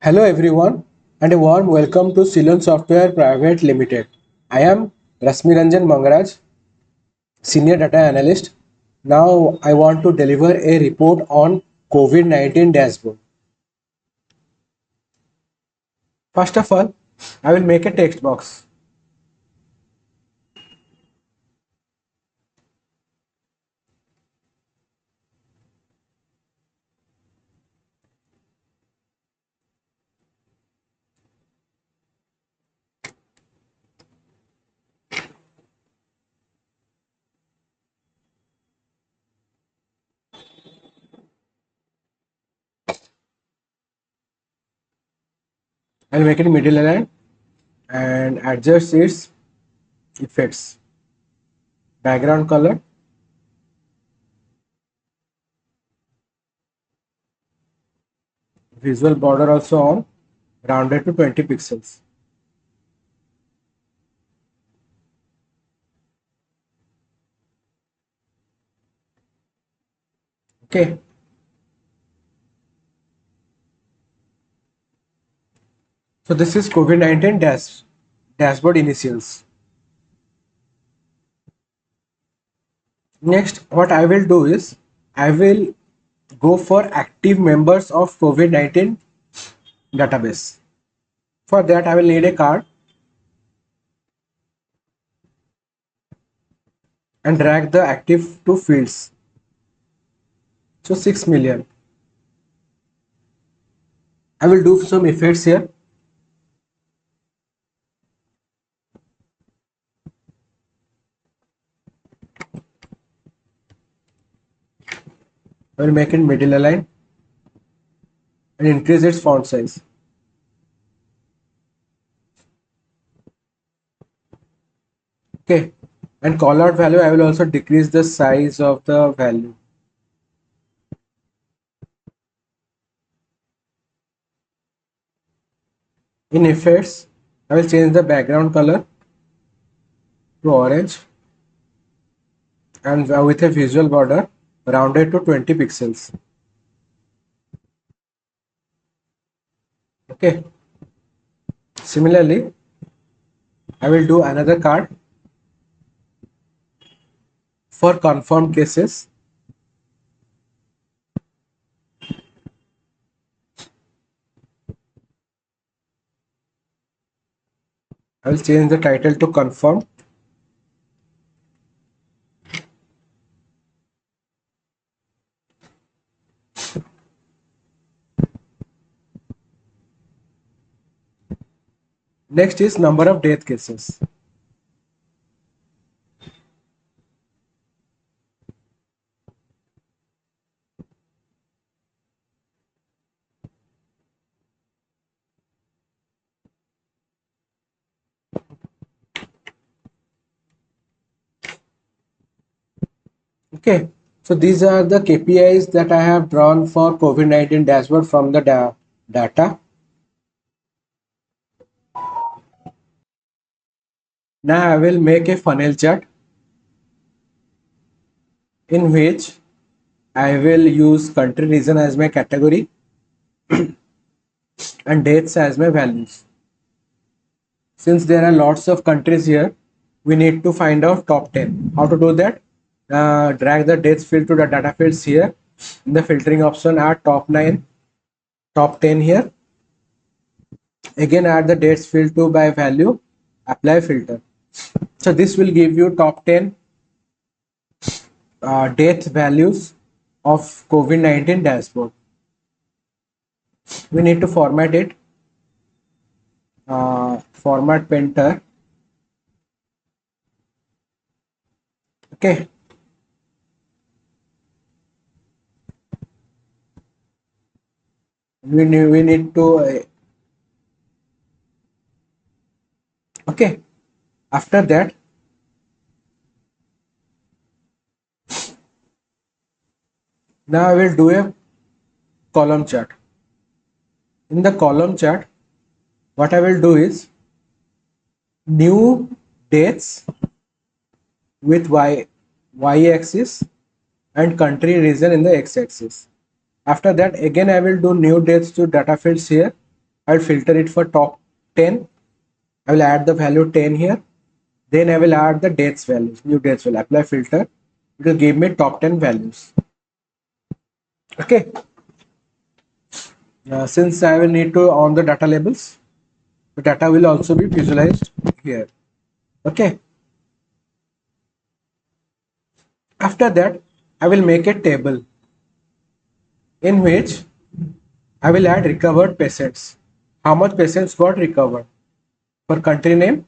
Hello everyone and a warm welcome to Ceylon Software Private Limited. I am Rasmiranjan Mangaraj, Senior Data Analyst. Now I want to deliver a report on COVID-19 dashboard. First of all, I will make a text box. I will make it middle align and adjust its effects. Background color, visual border also on, rounded to 20 pixels. Okay. So this is COVID-19 dashboard initials. Next, what I will do is I will go for active members of COVID-19 database. For that, I will need a card and drag the active to fields. So 6 million. I will do some effects here. I will make it middle align and increase its font size. Okay. And callout value, I will also decrease the size of the value. In effects, I will change the background color to orange and with a visual border rounded to 20 pixels. Okay. Similarly, I will do another card for confirmed cases. I will change the title to confirmed. Next is number of death cases. Okay, so these are the KPIs that I have drawn for COVID-19 dashboard from the data. Now I will make a funnel chart in which I will use country region as my category and dates as my values. Since there are lots of countries here, we need to find out top 10. How to do that? Drag the dates field to the data fields here. In the filtering option, add top 9, top 10 here. Again, add the dates field to by value, apply filter. So this will give you top 10 death values of COVID-19 dashboard. We need to format it. Format painter. Okay. We need to okay. After that, now I will do a column chart. In the column chart, what I will do is new dates with y-axis and country region in the x-axis. After that, again I will do new dates to data fields here I'll filter it for top 10. I will add the value 10 here. Then I will add the dates values, new dates will apply filter. It will give me top 10 values. Okay. Since I will need to on the data labels, the data will also be visualized here. Okay. After that, I will make a table in which I will add recovered patients. How much patients got recovered for country name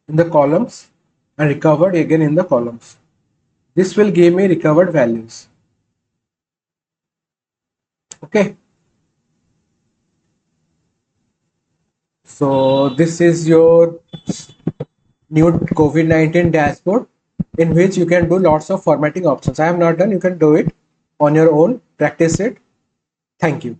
in the columns and recovered again in the columns. This will give me recovered values. Okay. So this is your new COVID-19 dashboard in which you can do lots of formatting options. I have not done, you can do it on your own, practice it. Thank you.